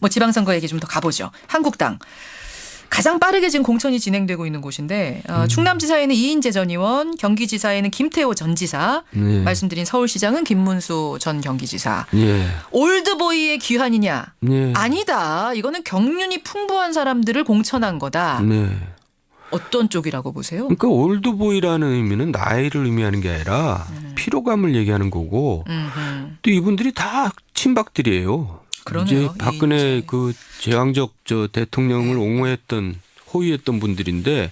뭐 지방선거 얘기 좀 더 가보죠. 한국당. 가장 빠르게 지금 공천이 진행되고 있는 곳인데 충남지사에는 이인재 전 의원, 경기지사에는 김태호 전 지사, 네. 말씀드린 서울시장은 김문수 전 경기지사. 예. 올드보이의 귀환이냐? 네. 아니다. 이거는 경륜이 풍부한 사람들을 공천한 거다. 네. 어떤 쪽이라고 보세요? 그러니까 올드보이라는 의미는 나이를 의미하는 게 아니라 피로감을 얘기하는 거고 또 이분들이 다 친박들이에요. 그러네요. 이제 박근혜 이인재. 그 제왕적 대통령을 옹호했던 호위했던 분들인데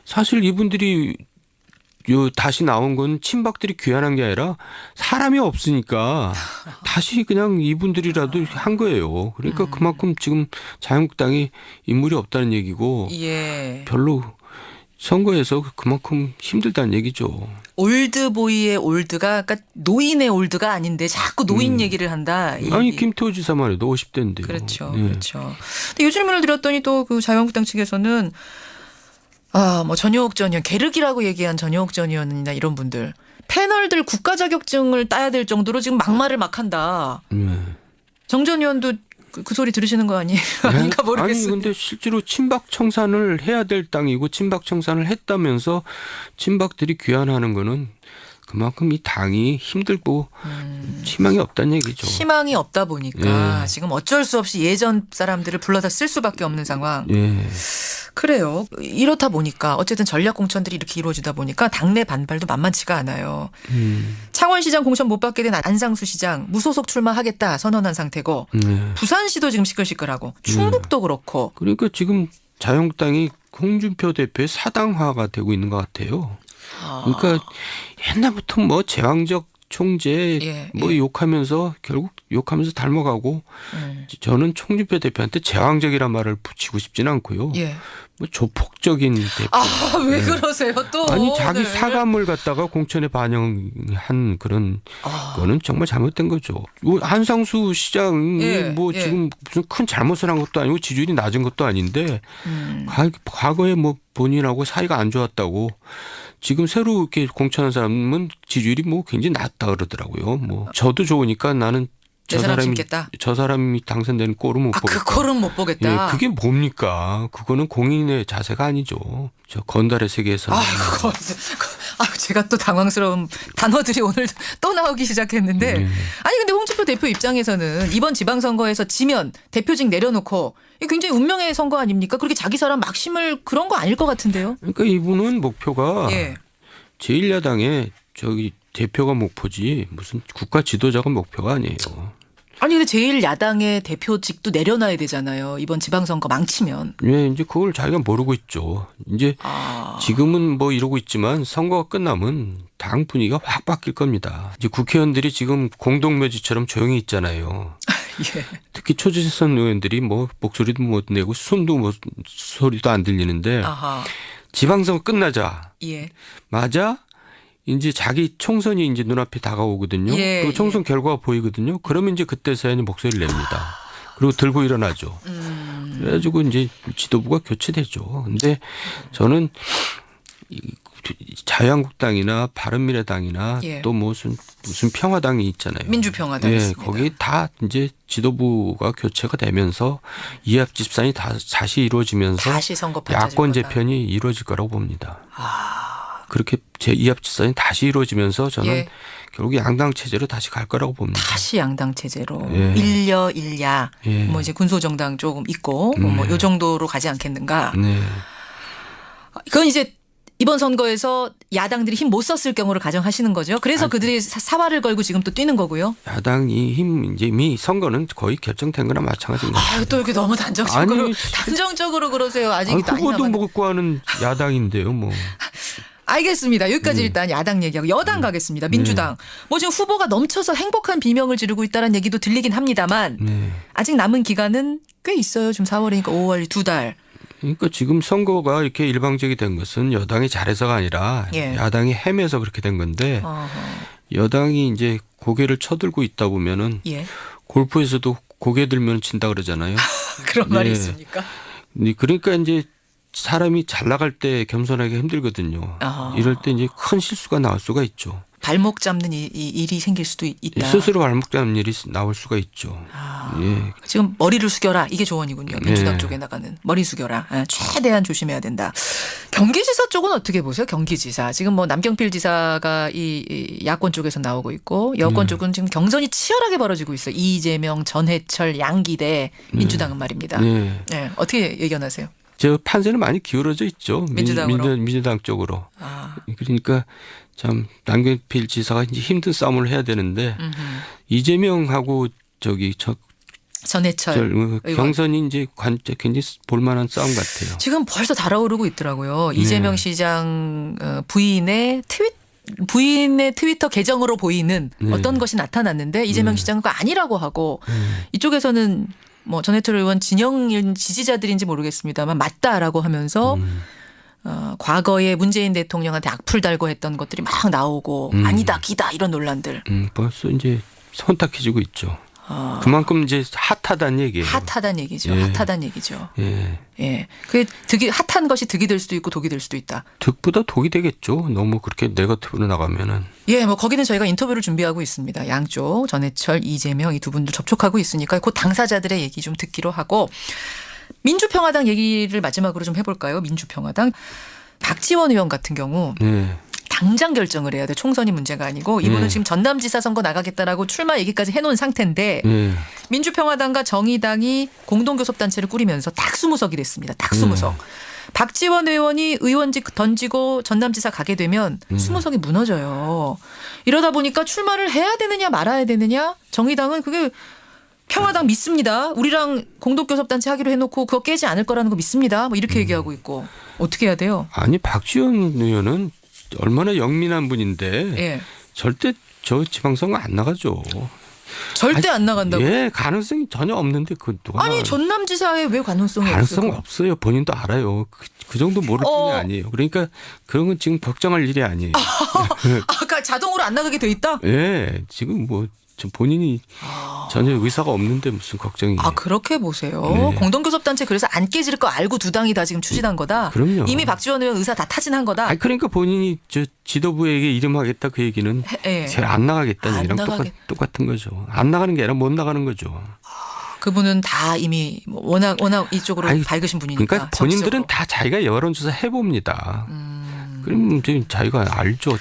사실 이분들이 다시 나온 건 친박들이 귀환한 게 아니라 사람이 없으니까 다시 그냥 이분들이라도 한 거예요. 그러니까 그만큼 지금 자유한국당이 인물이 없다는 얘기고 예. 별로 선거에서 그만큼 힘들다는 얘기죠. 올드보이의 올드가 그러니까 노인의 올드가 아닌데 자꾸 노인 얘기를 한다. 아니 김태호 지사만 해도 50대인데요. 그렇죠. 그렇죠. 근데 이 질문을 드렸더니 또 그 자유한국당 측에서는 뭐 전효옥 전 의원, 계륵이라고 얘기한 전효옥 전 의원이나 이런 분들 패널들 국가 자격증을 따야 될 정도로 지금 막말을 막 한다. 정 전 의원도 그 소리 들으시는 거 아니에요? 아닌가 모르겠어요. 아니 근데 실제로 친박 청산을 해야 될 땅이고 친박 청산을 했다면서 친박들이 귀환하는 거는 그만큼 이 당이 힘들고 희망이 없다는 얘기죠. 희망이 없다 보니까 예. 지금 어쩔 수 없이 예전 사람들을 불러다 쓸 수밖에 없는 상황. 예. 그래요. 이렇다 보니까 어쨌든 전략 공천들이 이렇게 이루어지다 보니까 당내 반발도 만만치가 않아요. 창원시장 공천 못 받게 된 안상수 시장 무소속 출마하겠다 선언한 상태고 부산시도 지금 시끌시끌하고 충북도 그렇고. 그러니까 지금 자유한국당이 홍준표 대표의 사당화가 되고 있는 것 같아요. 그러니까 옛날부터 뭐 제왕적 총재 예, 뭐 예. 욕하면서 결국 욕하면서 닮아가고 저는 홍준표 대표한테 제왕적이란 말을 붙이고 싶지는 않고요. 예. 뭐 조폭적인 대표. 왜 그러세요 또? 아니 자기 오늘. 사과물 갖다가 공천에 반영한 그런 거는 정말 잘못된 거죠. 한상수 시장이 예, 뭐 예. 지금 무슨 큰 잘못을 한 것도 아니고 지지율이 낮은 것도 아닌데 과거에 뭐 본인하고 사이가 안 좋았다고 지금 새로 이렇게 공천한 사람은 지지율이 뭐 굉장히 낮다 그러더라고요. 뭐 저도 좋으니까 나는 내 사람 심겠다. 저 사람이 당선되는 꼴은 못 보겠다. 그 꼴은 못 보겠다. 예, 그게 뭡니까? 그거는 공인의 자세가 아니죠. 저 건달의 세계에서는. 제가 또 당황스러운 단어들이 오늘 또 나오기 시작했는데 아니 근데 홍준표 대표 입장에서는 이번 지방선거에서 지면 대표직 내려놓고 이게 굉장히 운명의 선거 아닙니까? 그렇게 자기 사람 막 심을 그런 거 아닐 것 같은데요. 그러니까 이분은 목표가 예. 제1야당의 저기 대표가 목표지 무슨 국가 지도자가 목표가 아니에요. 아니 근데 제일 야당의 대표직도 내려놔야 되잖아요. 이번 지방선거 망치면. 예, 이제 그걸 자기가 모르고 있죠. 이제 지금은 뭐 이러고 있지만 선거가 끝나면 당 분위기가 확 바뀔 겁니다. 이제 국회의원들이 지금 공동묘지처럼 조용히 있잖아요. 예. 특히 초재선 의원들이 뭐 목소리도 못 내고 손도 뭐 소리도 안 들리는데 아하. 지방선거 끝나자 예. 맞아 이제 자기 총선이 이제 눈앞에 다가오거든요. 예, 그리고 총선 결과가 보이거든요. 그러면 이제 그때서야 이제 목소리를 냅니다. 그리고 들고 일어나죠. 그래가지고 이제 지도부가 교체되죠. 근데 저는 자유한국당이나 바른미래당이나 예. 또 무슨 평화당이 있잖아요. 민주평화당 예, 있습니다. 거기 다 이제 지도부가 교체가 되면서 이합 집산이 다시 이루어지면서 다시 선거 판짜질 야권 거다. 재편이 이루어질 거라고 봅니다. 그렇게 제2합 집산이 다시 이루어지면서 저는 예. 결국 양당 체제로 다시 갈 거라고 봅니다. 다시 양당 체제로 예. 일려 일야 예. 뭐 이제 군소정당 조금 있고 뭐 요 정도로 가지 않겠는가. 네. 그건 이제 이번 선거에서 야당들이 힘 못 썼을 경우를 가정하시는 거죠. 그래서 그들이 사활을 걸고 지금 또 뛰는 거고요. 야당이 이제 이미 선거는 거의 결정된 거나 마찬가지입니다. 또 이렇게 너무 단정적으로 아니, 단정적으로 그러세요. 아직 후보도 먹고 하는 야당인데요, 뭐. 알겠습니다. 여기까지 일단 야당 얘기하고 여당 가겠습니다. 민주당. 뭐 지금 후보가 넘쳐서 행복한 비명을 지르고 있다는 얘기도 들리긴 합니다만 네. 아직 남은 기간은 꽤 있어요. 지금 4월이니까 5월 2달. 그러니까 지금 선거가 이렇게 일방적이 된 것은 여당이 잘해서가 아니라 예. 야당이 헤매서 그렇게 된 건데 여당이 이제 고개를 쳐들고 있다 보면은 예. 골프에서도 고개 들면 진다 그러잖아요. 그런 말이 예. 있습니까? 그러니까 이제 사람이 잘 나갈 때 겸손하기 힘들거든요. 이럴 때 이제 큰 실수가 나올 수가 있죠. 발목 잡는 일이 생길 수도 있다. 스스로 발목 잡는 일이 나올 수가 있죠. 예. 지금 머리를 숙여라 이게 조언이군요. 민주당 네. 쪽에 나가는 머리 숙여라. 최대한 조심해야 된다. 경기지사 쪽은 어떻게 보세요? 경기지사 지금 뭐 남경필 지사가 이 야권 쪽에서 나오고 있고 여권 쪽은 지금 경선이 치열하게 벌어지고 있어요. 이재명, 전해철, 양기대 민주당은 말입니다. 네. 네, 어떻게 예견하세요? 저 판세는 많이 기울어져 있죠. 민주당으로? 민주당 쪽으로. 그러니까 참 남경필 지사가 이제 힘든 싸움을 해야 되는데 이재명하고 전해철 의원. 경선이 이제 굉장히 볼만한 싸움 같아요. 지금 벌써 달아오르고 있더라고요. 이재명 시장 부인의 트위터 계정으로 보이는 어떤 것이 나타났는데 이재명 시장은 그거 아니라고 하고 이쪽에서는 뭐 전해철 의원 진영 지지자들인지 모르겠습니다만 맞다라고 하면서 과거에 문재인 대통령한테 악플 달고 했던 것들이 막 나오고 아니다 기다 이런 논란들. 벌써 이제 손딱해지고 있죠. 그만큼 이제 핫하다는 얘기예요. 핫하다는 얘기죠. 예. 핫하다는 얘기죠. 예. 예. 그 핫한 것이 득이 될 수도 있고 독이 될 수도 있다. 득보다 독이 되겠죠. 너무 그렇게 네거티브로 나가면은. 예, 뭐 거기는 저희가 인터뷰를 준비하고 있습니다. 양쪽 전해철, 이재명 이 두 분들 접촉하고 있으니까 그 당사자들의 얘기 좀 듣기로 하고 민주평화당 얘기를 마지막으로 좀 해볼까요? 민주평화당 박지원 의원 같은 경우 네. 당장 결정을 해야 돼. 총선이 문제가 아니고 이분은 네. 지금 전남지사 선거 나가겠다라고 출마 얘기까지 해놓은 상태인데 네. 민주평화당과 정의당이 공동교섭단체를 꾸리면서 딱 20석이 됐습니다. 딱 20석. 박지원 의원이 의원직 던지고 전남지사 가게 되면 20석이 무너져요. 이러다 보니까 출마를 해야 되느냐 말아야 되느냐 정의당은 그게 평화당 믿습니다. 우리랑 공동교섭단체 하기로 해놓고 그거 깨지 않을 거라는 거 믿습니다. 뭐 이렇게 얘기하고 있고 어떻게 해야 돼요? 아니 박지원 의원은 얼마나 영민한 분인데 예. 절대 저 지방선거 안 나가죠. 절대 안 나간다고. 예, 가능성이 전혀 없는데 그 누가 아니 나가요? 전남지사에 왜 가능성이 가능성 없을까? 없어요. 본인도 알아요. 그 정도 모를 뿐이 아니에요. 그러니까 그런 건 지금 걱정할 일이 아니에요. 아까 자동으로 안 나가게 돼 있다? 예, 지금 뭐 본인이 전혀 의사가 없는데 무슨 걱정이. 아 그렇게 보세요. 네. 공동교섭단체 그래서 안 깨질 거 알고 두 당이 다 지금 추진한 거다. 그럼요. 이미 박지원 의원 의사 다 타진한 거다. 아니 그러니까 본인이 저 지도부에게 이름하겠다 그 얘기는 예. 제가 안 나가겠다는 안 얘기랑 똑같은 거죠. 안 나가는 게 아니라 못 나가는 거죠. 그분은 다 이미 뭐 워낙 이쪽으로 아니, 밝으신 분이니까. 그러니까 본인들은 정치적으로. 다 자기가 여론조사 해봅니다. 그럼 이제 자기가 알죠.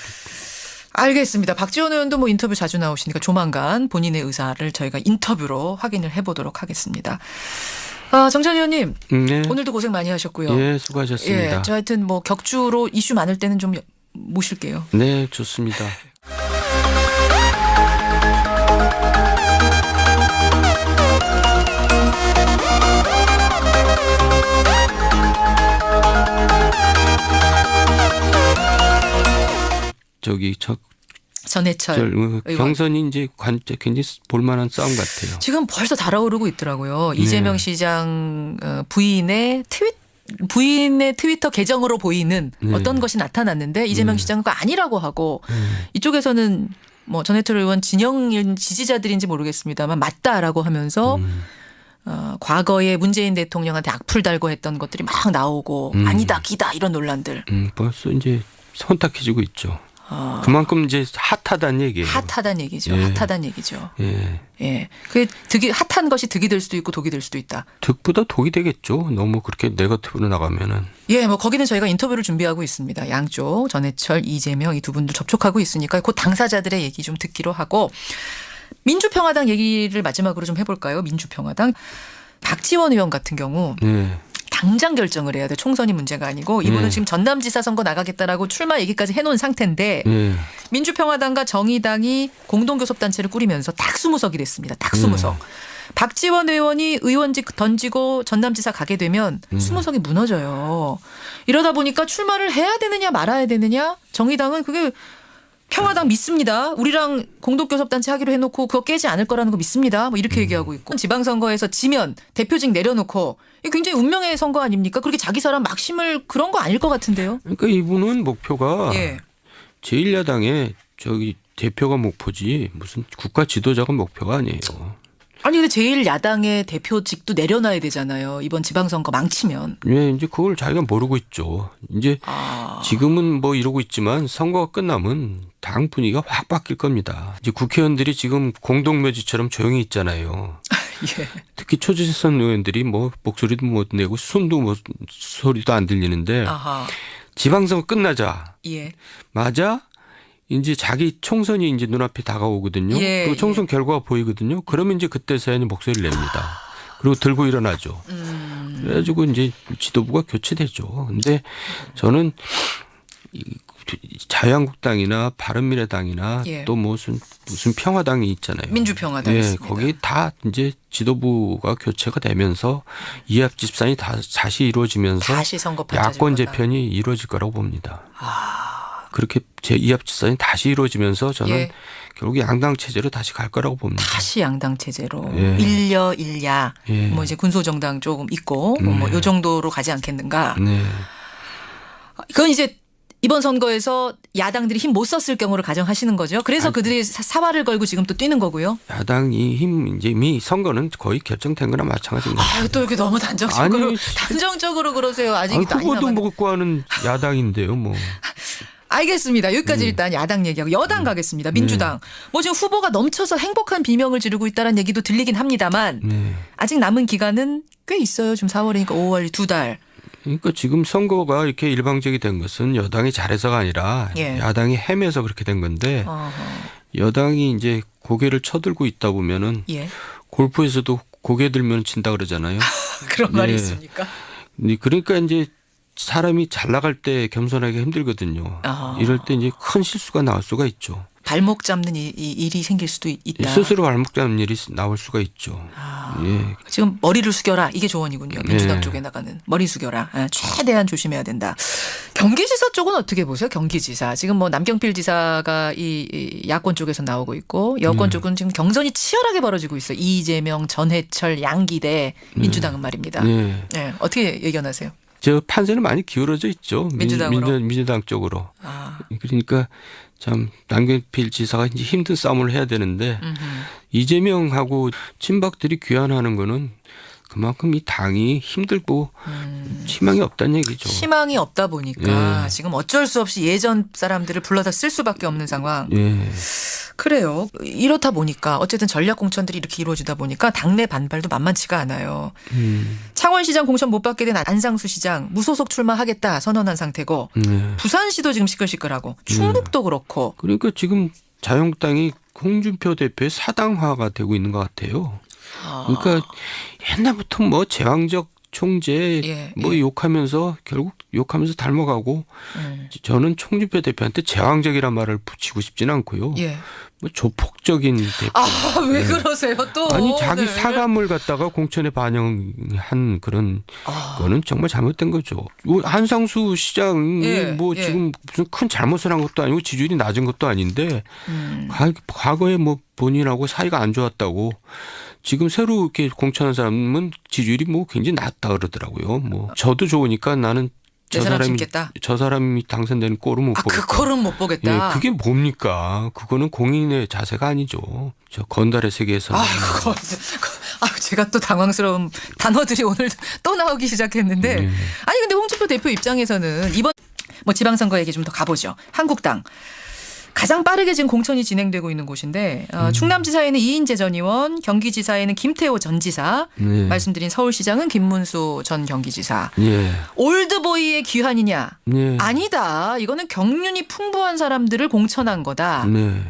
알겠습니다. 박지원 의원도 뭐 인터뷰 자주 나오시니까 조만간 본인의 의사를 저희가 인터뷰로 확인을 해보도록 하겠습니다. 정찬 의원님 네. 오늘도 고생 많이 하셨고요. 예, 수고하셨습니다. 예, 저 하여튼 뭐 격주로 이슈 많을 때는 좀 모실게요. 네, 좋습니다. 전해철 의원. 경선이 이제 굉장히 볼만한 싸움 같아요. 지금 벌써 달아오르고 있더라고요. 이재명 시장 부인의 트위터 계정으로 보이는 어떤 것이 나타났는데 이재명 시장은 그거 아니라고 하고 이쪽에서는 뭐 전해철 의원 진영 지지자들인지 모르겠습니다만 맞다라고 하면서 과거에 문재인 대통령한테 악플 달고 했던 것들이 막 나오고 아니다 기다 이런 논란들. 벌써 이제 손딱해지고 있죠. 그만큼 이제 핫하다는 얘기예요. 핫하다는 얘기죠. 예. 핫하다는 얘기죠. 예. 예. 그 핫한 것이 득이 될 수도 있고 독이 될 수도 있다. 득보다 독이 되겠죠. 너무 그렇게 네거티브로 나가면은. 예, 뭐 거기는 저희가 인터뷰를 준비하고 있습니다. 양쪽 전해철, 이재명 이 두 분들 접촉하고 있으니까 그 당사자들의 얘기 좀 듣기로 하고 민주평화당 얘기를 마지막으로 좀 해볼까요? 민주평화당 박지원 의원 같은 경우 네. 당장 결정을 해야 돼. 총선이 문제가 아니고 이분은 네. 지금 전남지사 선거 나가겠다라고 출마 얘기까지 해놓은 상태인데 네. 민주평화당과 정의당이 공동교섭단체를 꾸리면서 딱 20석이 됐습니다. 딱 20석. 박지원 의원이 의원직 던지고 전남지사 가게 되면 20석이 무너져요. 이러다 보니까 출마를 해야 되느냐 말아야 되느냐 정의당은 그게 평화당 믿습니다. 우리랑 공동교섭단체 하기로 해놓고 그거 깨지 않을 거라는 거 믿습니다. 뭐 이렇게 얘기하고 있고 지방선거에서 지면 대표직 내려놓고 이게 굉장히 운명의 선거 아닙니까? 그렇게 자기 사람 막 심을 그런 거 아닐 것 같은데요. 그러니까 이분은 목표가 예. 제1야당의 대표가 목표지 무슨 국가 지도자가 목표가 아니에요. 아니 근데 제일 야당의 대표직도 내려놔야 되잖아요. 이번 지방선거 망치면. 예, 이제 그걸 자기가 모르고 있죠. 이제 지금은 뭐 이러고 있지만 선거가 끝나면 당 분위기가 확 바뀔 겁니다. 이제 국회의원들이 지금 공동묘지처럼 조용히 있잖아요. 예. 특히 초재선 의원들이 뭐 목소리도 못 내고 손도 뭐 소리도 안 들리는데 아하. 지방선거 끝나자 예. 맞아 이제 자기 총선이 이제 눈앞에 다가오거든요. 예, 그리고 총선 예. 결과가 보이거든요. 그러면 이제 그때서야 목소리를 냅니다. 그리고 들고 일어나죠. 그래가지고 이제 지도부가 교체되죠. 근데 저는 자유한국당이나 바른미래당이나 예. 또 무슨 평화당이 있잖아요. 민주평화당 예, 있습니다. 거기 다 이제 지도부가 교체가 되면서 이합 집산이 다시 이루어지면서 다시 선거 판짜질 야권 거다. 재편이 이루어질 거라고 봅니다. 그렇게 이합 집산이 다시 이루어지면서 저는 예. 결국 양당 체제로 다시 갈 거라고 봅니다. 다시 양당 체제로 예. 일려 일야 예. 뭐 이제 군소정당 조금 있고 뭐 요 정도로 가지 않겠는가. 네. 그건 이제 이번 선거에서 야당들이 힘 못 썼을 경우를 가정하시는 거죠. 그래서 그들이 사활을 걸고 지금 또 뛰는 거고요. 야당이 이제 이미 선거는 거의 결정된 거나 마찬가지입니다. 아유 또 이렇게 너무 단정적으로 아니, 단정적으로 그러세요. 아직 아니, 많이 그것도 남았는데. 먹고 하는 야당인데요, 뭐. 알겠습니다. 여기까지 일단 야당 얘기하고 여당 가겠습니다. 민주당. 뭐 지금 후보가 넘쳐서 행복한 비명을 지르고 있다는 얘기도 들리긴 합니다만 네. 아직 남은 기간은 꽤 있어요. 지금 4월이니까 5월 2달. 그러니까 지금 선거가 이렇게 일방적이 된 것은 여당이 잘해서가 아니라 예. 야당이 헤매서 그렇게 된 건데 어허. 여당이 이제 고개를 쳐들고 있다 보면은 예. 골프에서도 고개 들면 진다 그러잖아요. 그런 말이 예. 있습니까? 그러니까 이제 사람이 잘 나갈 때 겸손하기가 힘들거든요. 아. 이럴 때 이제 큰 실수가 나올 수가 있죠. 발목 잡는 이 일이 생길 수도 있다. 스스로 발목 잡는 일이 나올 수가 있죠. 예. 지금 머리를 숙여라. 이게 조언이군요. 민주당 네. 쪽에 나가는. 머리 숙여라. 최대한 조심해야 된다. 경기지사 쪽은 어떻게 보세요? 경기지사. 지금 뭐 남경필 지사가 이 야권 쪽에서 나오고 있고 여권 쪽은 지금 경선이 치열하게 벌어지고 있어요. 이재명, 전해철, 양기대 민주당은 말입니다. 예. 네. 어떻게 예견하세요? 저 판세는 많이 기울어져 있죠. 민주당으로? 민주당 쪽으로. 아. 그러니까 참 남경필 지사가 이제 힘든 싸움을 해야 되는데 이재명하고 친박들이 귀환하는 거는 그만큼 이 당이 힘들고 희망이 없다는 얘기죠. 희망이 없다 보니까 예. 지금 어쩔 수 없이 예전 사람들을 불러다 쓸 수밖에 없는 상황. 예. 그래요. 이렇다 보니까 어쨌든 전략 공천들이 이렇게 이루어지다 보니까 당내 반발도 만만치가 않아요. 창원시장 공천 못 받게 된 안상수 시장 무소속 출마하겠다 선언한 상태고 네. 부산시도 지금 시끌시끌하고 충북도 그렇고. 그러니까 지금 자유한국당이 홍준표 대표의 사당화가 되고 있는 것 같아요. 그러니까 옛날부터 뭐 제왕적 총재 예, 뭐 예. 욕하면서 결국 욕하면서 닮아가고 저는 홍준표 대표한테 제왕적이란 말을 붙이고 싶지는 않고요. 예. 뭐 조폭적인 대표. 아, 왜 그러세요 또? 아니 자기 오늘. 사감을 갖다가 공천에 반영한 그런 거는 정말 잘못된 거죠. 한상수 시장이 예, 뭐 예. 지금 무슨 큰 잘못을 한 것도 아니고 지지율이 낮은 것도 아닌데 과거에 뭐 본인하고 사이가 안 좋았다고 지금 새로 이렇게 공천한 사람은 지지율이 뭐 굉장히 낮다 그러더라고요. 뭐 저도 좋으니까 나는 내 사람 심겠다. 저 사람이 당선되는 꼴은 못 보겠다. 그 꼴은 못 보겠다. 예, 그게 뭡니까? 그거는 공인의 자세가 아니죠. 저 건달의 세계에서는. 제가 또 당황스러운 단어들이 오늘 또 나오기 시작했는데 아니 근데 홍준표 대표 입장에서는 이번 뭐 지방선거 얘기 좀 더 가보죠. 한국당. 가장 빠르게 지금 공천이 진행되고 있는 곳인데 충남지사에는 이인재 전 의원, 경기지사에는 김태호 전 지사, 네. 말씀드린 서울시장은 김문수 전 경기지사. 예. 올드보이의 귀환이냐? 네. 아니다. 이거는 경륜이 풍부한 사람들을 공천한 거다. 네.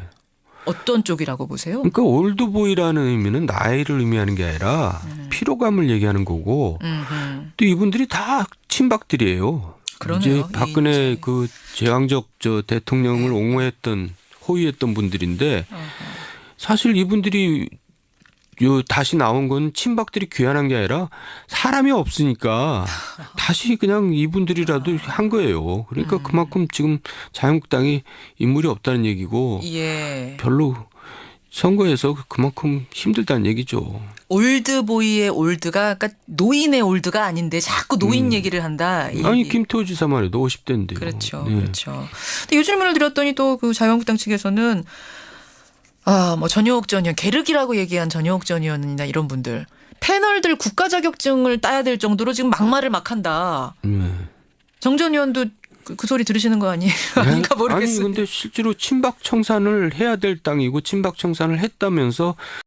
어떤 쪽이라고 보세요? 그러니까 올드보이라는 의미는 나이를 의미하는 게 아니라 피로감을 얘기하는 거고 또 이분들이 다 친박들이에요. 그러네요. 이제 박근혜 이인재. 그 제왕적 저 대통령을 옹호했던 호위했던 분들인데 사실 이분들이 다시 나온 건 친박들이 귀환한 게 아니라 사람이 없으니까 다시 그냥 이분들이라도 한 거예요. 그러니까 그만큼 지금 자유한국당이 인물이 없다는 얘기고 예. 별로 선거에서 그만큼 힘들다는 얘기죠. 올드보이의 올드가 그러니까 노인의 올드가 아닌데 자꾸 노인 얘기를 한다. 아니 김태호 지사만 해도 50대인데요. 그렇죠. 그렇죠. 근데 요 질문을 드렸더니 또 그 자유한국당 측에서는 아, 뭐 전효옥 전 의원, 계륵이라고 얘기한 전효옥 전 의원이나 이런 분들 패널들 국가 자격증을 따야 될 정도로 지금 막말을 막 한다. 정 전 의원도 그 소리 들으시는 거 아니에요? 아닌가 모르겠어요. 아니 근데 실제로 친박 청산을 해야 될 땅이고 친박 청산을 했다면서